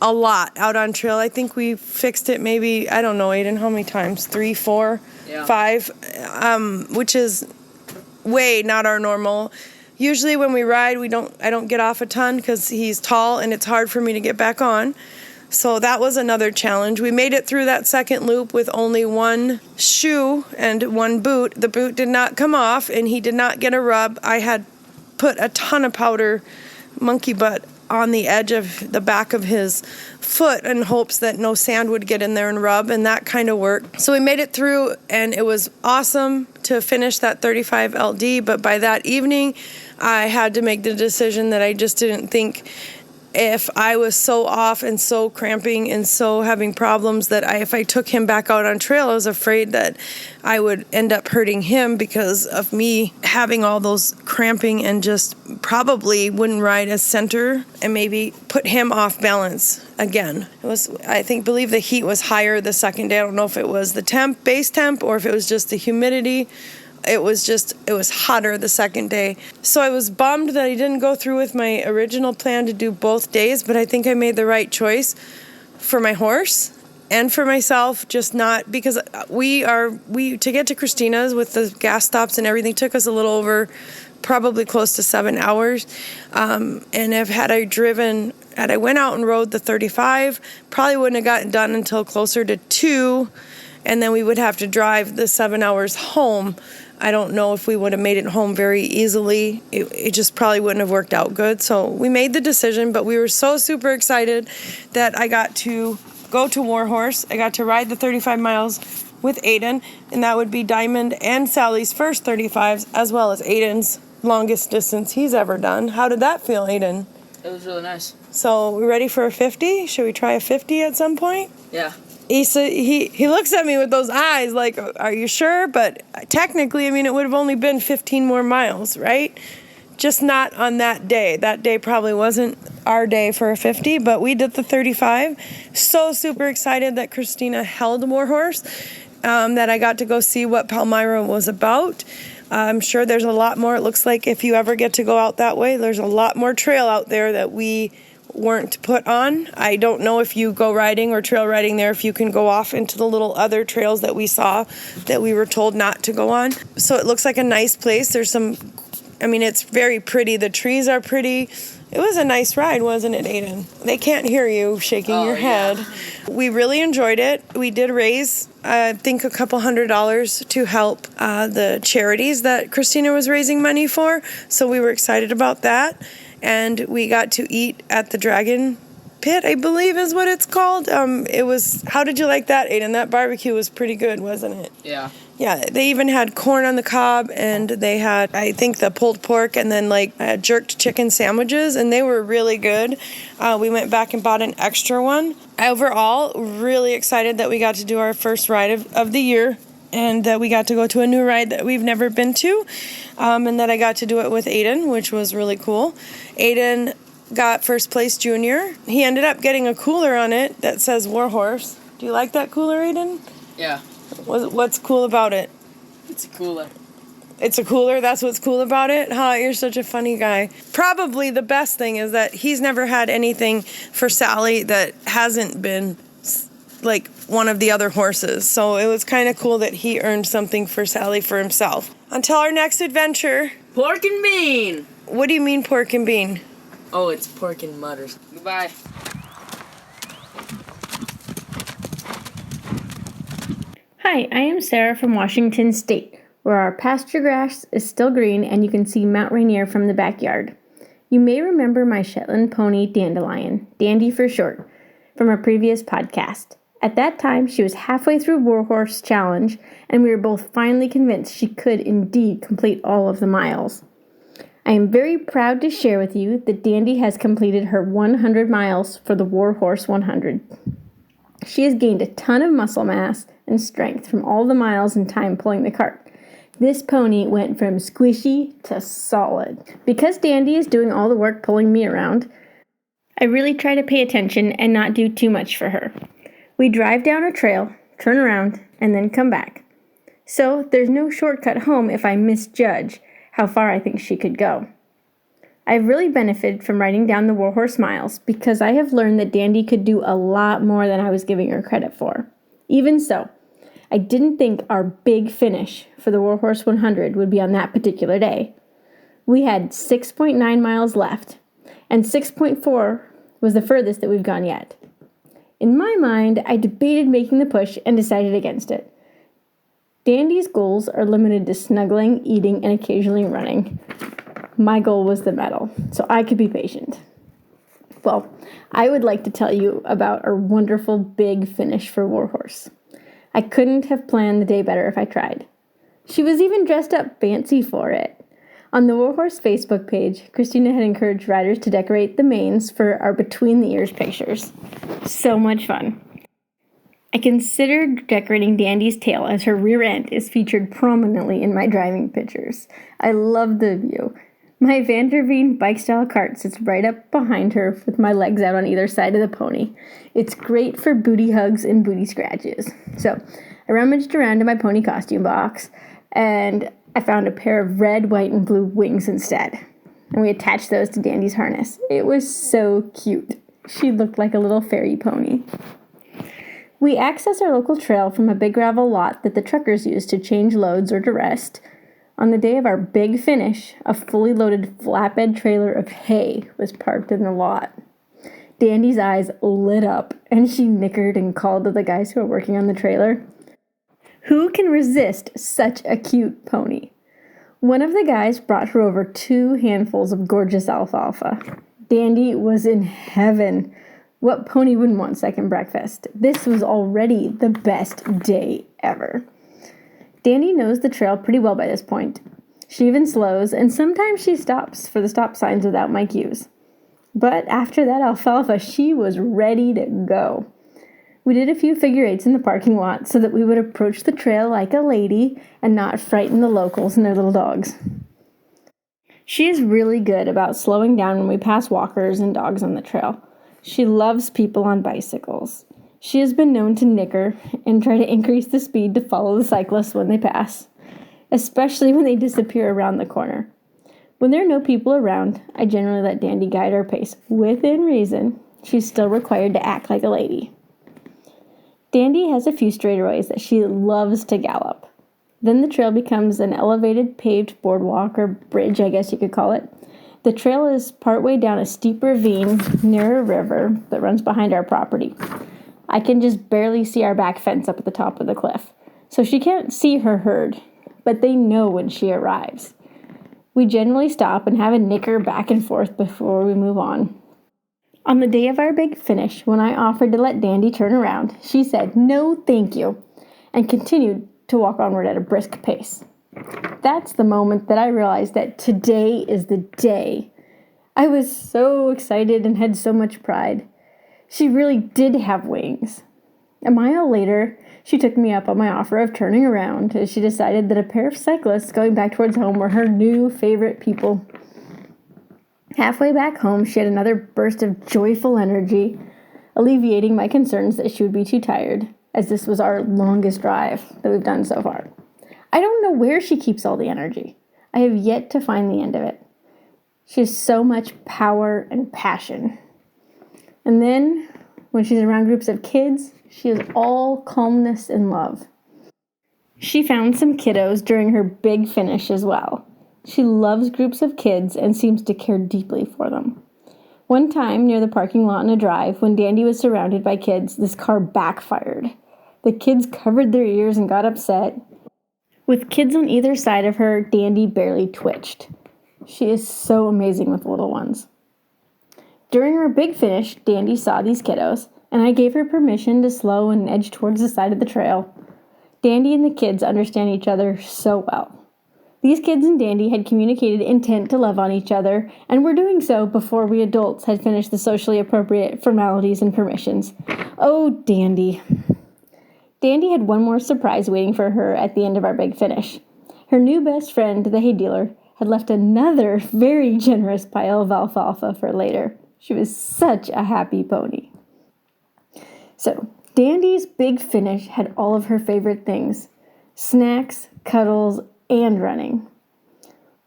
a lot out on trail. I think we fixed it maybe, I don't know, Aiden, how many times? 3, 4, 5, which is way not our normal. Usually when we ride, I don't get off a ton because he's tall and it's hard for me to get back on. So that was another challenge. We made it through that second loop with only one shoe and one boot. The boot did not come off and he did not get a rub. I had put a ton of powder, monkey butt, on the edge of the back of his foot in hopes that no sand would get in there and rub, and that kind of worked. So we made it through, and it was awesome to finish that 35 LD, but by that evening, I had to make the decision that I just didn't think, if I was so off and so cramping and so having problems, that if I took him back out on trail, I was afraid that I would end up hurting him because of me having all those cramping, and just probably wouldn't ride as center and maybe put him off balance again. Believe the heat was higher the second day. I don't know if it was the base temp, or if it was just the humidity. It was hotter the second day. So I was bummed that I didn't go through with my original plan to do both days, but I think I made the right choice for my horse and for myself, just not because to get to Christina's with the gas stops and everything took us a little over, probably close to 7 hours. And had I went out and rode the 35, probably wouldn't have gotten done until closer to 2, and then we would have to drive the 7 hours home. I don't know if we would have made it home very easily. It just probably wouldn't have worked out good. So we made the decision, but we were so super excited that I got to go to WARHORSE. I got to ride the 35 miles with Aiden, and that would be Diamond and Sally's first 35s, as well as Aiden's longest distance he's ever done. How did that feel, Aiden? It was really nice. So we ready for a 50? Should we try a 50 at some point? Yeah. He looks at me with those eyes like, are you sure? But technically, it would have only been 15 more miles, right? Just not on that day. That day probably wasn't our day for a 50, but we did the 35. So super excited that Christina held WARHORSE, that I got to go see what Palmyra was about. I'm sure there's a lot more. It looks like if you ever get to go out that way, there's a lot more trail out there that we weren't put on. I don't know if you go riding or trail riding there, if you can go off into the little other trails that we saw that we were told not to go on. So it looks like a nice place. There's it's very pretty. The trees are pretty. It was a nice ride, wasn't it, Aiden? They can't hear you shaking your head. Yeah. We really enjoyed it. We did raise, I think, a couple $100 to help the charities that Christina was raising money for. So we were excited about that. And we got to eat at the Dragon Pit, I believe is what it's called. How did you like that, Aiden? That barbecue was pretty good, wasn't it? Yeah. Yeah, they even had corn on the cob, and they had, I think, the pulled pork, and then jerked chicken sandwiches, and they were really good. We went back and bought an extra one. Overall, really excited that we got to do our first ride of the year, and that we got to go to a new ride that we've never been to, and that I got to do it with Aiden, which was really cool. Aiden got first place junior. He ended up getting a cooler on it that says WARHORSE. Do you like that cooler, Aiden? Yeah. What's cool about it? It's a cooler. It's a cooler? That's what's cool about it? Huh, you're such a funny guy. Probably the best thing is that he's never had anything for Sally that hasn't been like one of the other horses. So it was kind of cool that he earned something for Sally for himself. Until our next adventure. Pork and bean. What do you mean pork and bean? Oh, it's pork and mutters. Goodbye. Hi, I am Sarah from Washington State, where our pasture grass is still green and you can see Mount Rainier from the backyard. You may remember my Shetland pony Dandelion, Dandie for short, from a previous podcast. At that time, she was halfway through WARHORSE Challenge, and we were both finally convinced she could indeed complete all of the miles. I am very proud to share with you that Dandie has completed her 100 miles for the WARHORSE 100. She has gained a ton of muscle mass and strength from all the miles and time pulling the cart. This pony went from squishy to solid. Because Dandie is doing all the work pulling me around, I really try to pay attention and not do too much for her. We drive down a trail, turn around, and then come back. So there's no shortcut home if I misjudge how far I think she could go. I've really benefited from writing down the WARHORSE miles because I have learned that Dandie could do a lot more than I was giving her credit for. Even so, I didn't think our big finish for the WARHORSE 100 would be on that particular day. We had 6.9 miles left, and 6.4 was the furthest that we've gone yet. In my mind, I debated making the push and decided against it. Dandie's goals are limited to snuggling, eating, and occasionally running. My goal was the medal, so I could be patient. Well, I would like to tell you about our wonderful big finish for Warhorse. I couldn't have planned the day better if I tried. She was even dressed up fancy for it. On the Warhorse Facebook page, Christina had encouraged riders to decorate the manes for our between the ears pictures. So much fun. I considered decorating Dandie's tail as her rear end is featured prominently in my driving pictures. I love the view. My Vanderveen bike-style cart sits right up behind her with my legs out on either side of the pony. It's great for booty hugs and booty scratches. So I rummaged around in my pony costume box, and I found a pair of red, white, and blue wings instead. And we attached those to Dandie's harness. It was so cute. She looked like a little fairy pony. We access our local trail from a big gravel lot that the truckers use to change loads or to rest. On the day of our big finish, a fully loaded flatbed trailer of hay was parked in the lot. Dandie's eyes lit up, and she nickered and called to the guys who were working on the trailer. Who can resist such a cute pony? One of the guys brought her over 2 handfuls of gorgeous alfalfa. Dandie was in heaven. What pony wouldn't want second breakfast? This was already the best day ever. Dandie knows the trail pretty well by this point. She even slows, and sometimes she stops for the stop signs without my cues. But after that alfalfa, she was ready to go. We did a few figure eights in the parking lot so that we would approach the trail like a lady and not frighten the locals and their little dogs. She is really good about slowing down when we pass walkers and dogs on the trail. She loves people on bicycles. She has been known to nicker and try to increase the speed to follow the cyclists when they pass, especially when they disappear around the corner. When there are no people around, I generally let Dandie guide our pace. Within reason, she's still required to act like a lady. Dandie has a few straightaways that she loves to gallop. Then the trail becomes an elevated paved boardwalk or bridge, I guess you could call it. The trail is partway down a steep ravine near a river that runs behind our property. I can just barely see our back fence up at the top of the cliff, so she can't see her herd, but they know when she arrives. We generally stop and have a nicker back and forth before we move on. On the day of our big finish, when I offered to let Dandie turn around, she said, "No, thank you," and continued to walk onward at a brisk pace. That's the moment that I realized that today is the day. I was so excited and had so much pride. She really did have wings. A mile later, she took me up on my offer of turning around as she decided that a pair of cyclists going back towards home were her new favorite people. Halfway back home, she had another burst of joyful energy, alleviating my concerns that she would be too tired, as this was our longest drive that we've done so far. I don't know where she keeps all the energy. I have yet to find the end of it. She has so much power and passion. And then, when she's around groups of kids, she is all calmness and love. She found some kiddos during her big finish as well. She loves groups of kids and seems to care deeply for them. One time, near the parking lot in a drive, when Dandie was surrounded by kids, this car backfired. The kids covered their ears and got upset. With kids on either side of her, Dandie barely twitched. She is so amazing with little ones. During our big finish, Dandie saw these kiddos, and I gave her permission to slow and edge towards the side of the trail. Dandie and the kids understand each other so well. These kids and Dandie had communicated intent to love on each other, and were doing so before we adults had finished the socially appropriate formalities and permissions. Oh, Dandie. Dandie had one more surprise waiting for her at the end of our big finish. Her new best friend, the hay dealer, had left another very generous pile of alfalfa for later. She was such a happy pony. So, Dandie's big finish had all of her favorite things: snacks, cuddles, and running.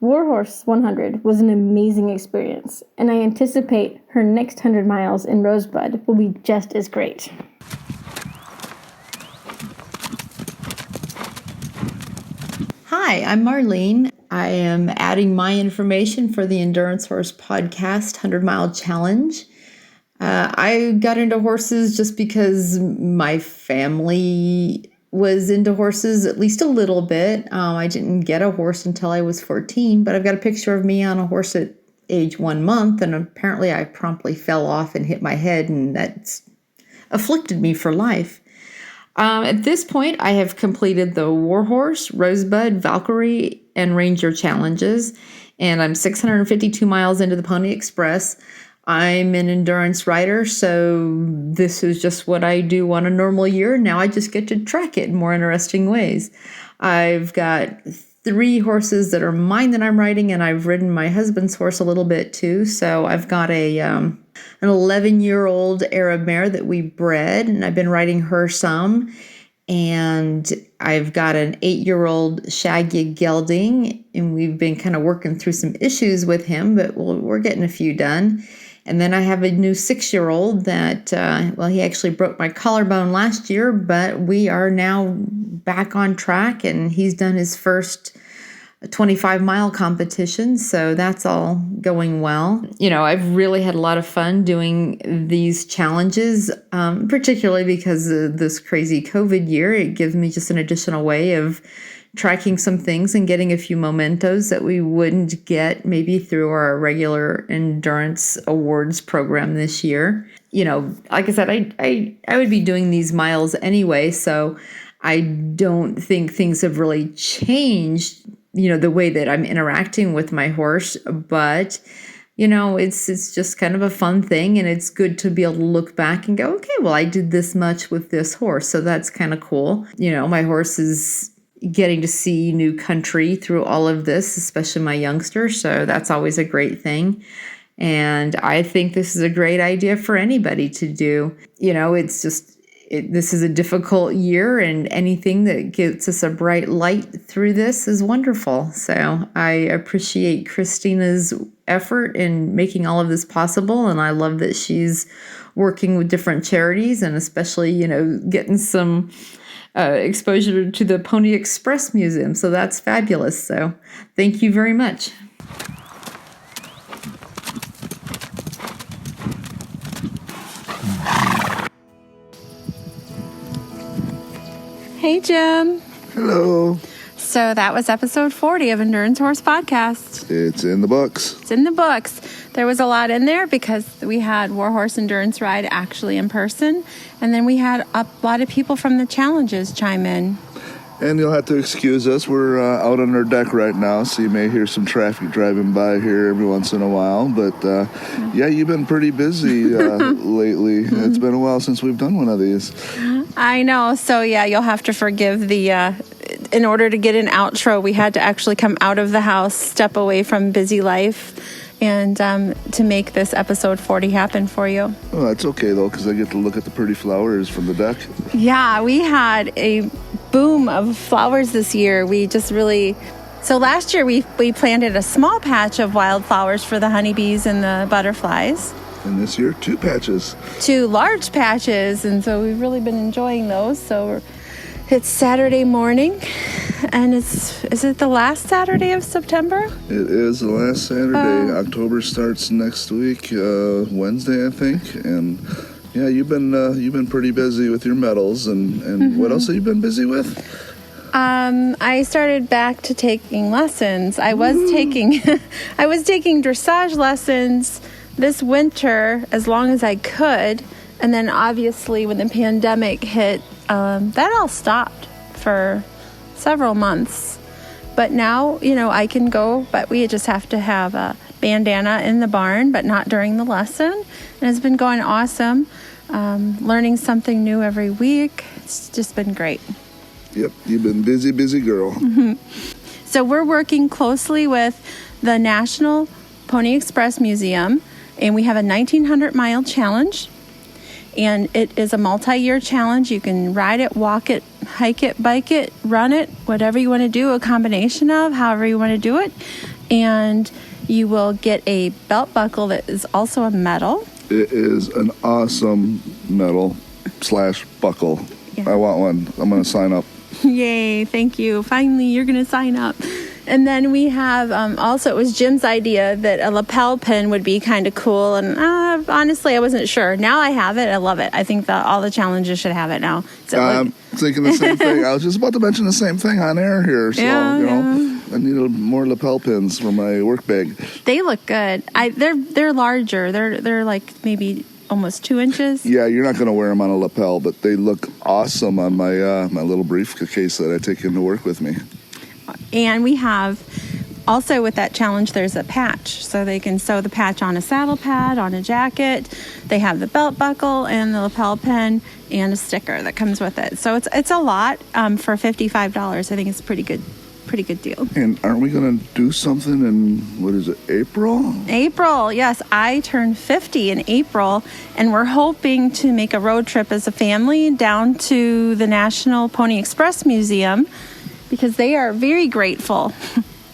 Warhorse 100 was an amazing experience, and I anticipate her next 100 miles in Rosebud will be just as great. Hi, I'm Marlene. I am adding my information for the Endurance Horse Podcast 100 Mile Challenge. I got into horses just because my family was into horses at least a little bit. I didn't get a horse until I was 14, but I've got a picture of me on a horse at age 1 month, and apparently I promptly fell off and hit my head, and that's afflicted me for life. At this point, I have completed the Warhorse, Rosebud, Valkyrie, and Ranger challenges, and I'm 652 miles into the Pony Express. I'm an endurance rider, so this is just what I do on a normal year. Now I just get to track it in more interesting ways. I've got 3 horses that are mine that I'm riding, and I've ridden my husband's horse a little bit too. So I've got an 11-year-old Arab mare that we bred, and I've been riding her some. And I've got an 8-year-old Shaggy gelding, and we've been kind of working through some issues with him, but we're getting a few done. And then I have a new 6-year-old that, he actually broke my collarbone last year, but we are now back on track, and he's done his first 25-mile competition, so that's all going well. I've really had a lot of fun doing these challenges, particularly because of this crazy COVID year. It gives me just an additional way of tracking some things and getting a few mementos that we wouldn't get maybe through our regular endurance awards program this year. Like I said, I would be doing these miles anyway, so I don't think things have really changed, the way that I'm interacting with my horse, but it's just kind of a fun thing, and it's good to be able to look back and go, okay, well, I did this much with this horse, so that's kind of cool. My horse is getting to see new country through all of this, especially my youngster, so that's always a great thing. And I think this is a great idea for anybody to do. It's just, this is a difficult year, and anything that gets us a bright light through this is wonderful. So I appreciate Christina's effort in making all of this possible, and I love that she's working with different charities, and especially, getting some exposure to the Pony Express Museum. So that's fabulous. So thank you very much. Hey, Jim. Hello. So that was episode 40 of Endurance Horse Podcast. It's in the books. It's in the books. There was a lot in there because we had Warhorse Endurance Ride actually in person, and then we had a lot of people from the challenges chime in. And you'll have to excuse us. We're out on our deck right now, so you may hear some traffic driving by here every once in a while. But, you've been pretty busy lately. It's been a while since we've done one of these. I know. So, you'll have to forgive the... in order to get an outro, we had to actually come out of the house, step away from busy life, and to make this episode 40 happen for you. Oh, that's okay, though, because I get to look at the pretty flowers from the deck. Yeah, we had a boom of flowers this year. We just really... So last year, we planted a small patch of wildflowers for the honeybees and the butterflies. And this year, 2 patches. 2 large patches, and so we've really been enjoying those. So it's Saturday morning, and is it the last Saturday of September? It is the last Saturday. October starts next week, Wednesday, I think. And yeah, you've been pretty busy with your medals, and what else have you been busy with? I started back to taking lessons. I was taking dressage lessons this winter as long as I could, and then obviously when the pandemic hit, that all stopped for several months. But now, I can go, but we just have to have a bandana in the barn, but not during the lesson. And it's been going awesome. Learning something new every week. It's just been great. Yep, you've been busy girl. Mm-hmm. So we're working closely with the National Pony Express Museum, and we have a 1,900-mile challenge. And it is a multi-year challenge. You can ride it, walk it, hike it, bike it, run it, whatever you want to do, a combination of, however you want to do it. And you will get a belt buckle that is also a medal. It is an awesome medal / buckle. Yeah. I want one. I'm going to sign up. Yay, thank you. Finally, you're going to sign up. And then we have, also, it was Jim's idea that a lapel pin would be kind of cool. And honestly, I wasn't sure. Now I have it. I love it. I think that all the challenges should have it now. So I'm thinking the same thing. I was just about to mention the same thing on air here. So, I need more lapel pins for my work bag. They look good. They're larger. They're like maybe almost 2 inches. Yeah, you're not going to wear them on a lapel, but they look awesome on my my little briefcase that I take into work with me. And we have also with that challenge, there's a patch, so they can sew the patch on a saddle pad, on a jacket. They have the belt buckle and the lapel pin and a sticker that comes with it. So it's a lot for $55. I think it's a pretty good deal. And aren't we going to do something in, what is it, April? April, yes. I turned 50 in April, and we're hoping to make a road trip as a family down to the National Pony Express Museum because they are very grateful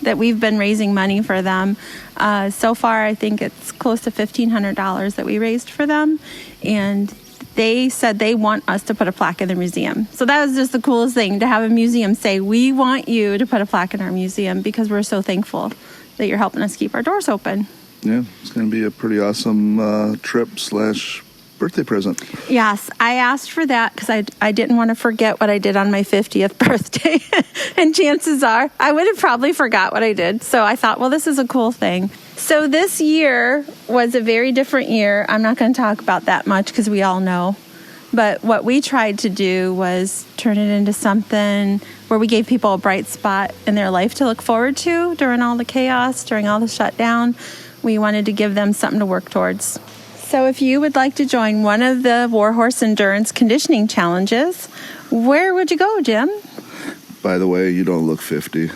that we've been raising money for them. So far, I think it's close to $1,500 that we raised for them, and they said they want us to put a plaque in the museum. So that was just the coolest thing, to have a museum say, we want you to put a plaque in our museum because we're so thankful that you're helping us keep our doors open. Yeah, it's going to be a pretty awesome trip / birthday present. Yes, I asked for that because I didn't want to forget what I did on my 50th birthday. And chances are I would have probably forgot what I did. So I thought, well, this is a cool thing. So this year was a very different year. I'm not going to talk about that much because we all know. But what we tried to do was turn it into something where we gave people a bright spot in their life to look forward to during all the chaos, during all the shutdown. We wanted to give them something to work towards. So if you would like to join one of the Warhorse Endurance Conditioning Challenges, where would you go, Jim? By the way, you don't look 50.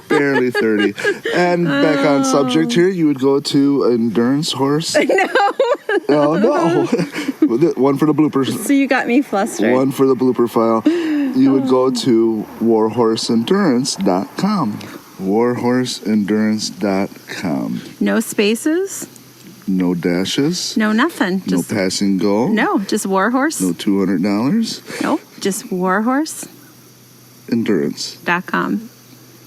Barely 30. And back on subject here, you would go to Endurance Horse. No. Oh, no. One for the bloopers. So you got me flustered. One for the blooper file. You would go to warhorseendurance.com. warhorseendurance.com. No spaces? No dashes? No nothing. No passing go? No, just Warhorse. No $200? Nope, just Warhorse. Endurance.com.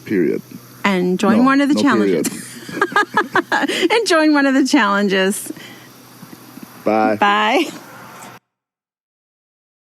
Period. And join one of the challenges. And join one of the challenges. Bye. Bye.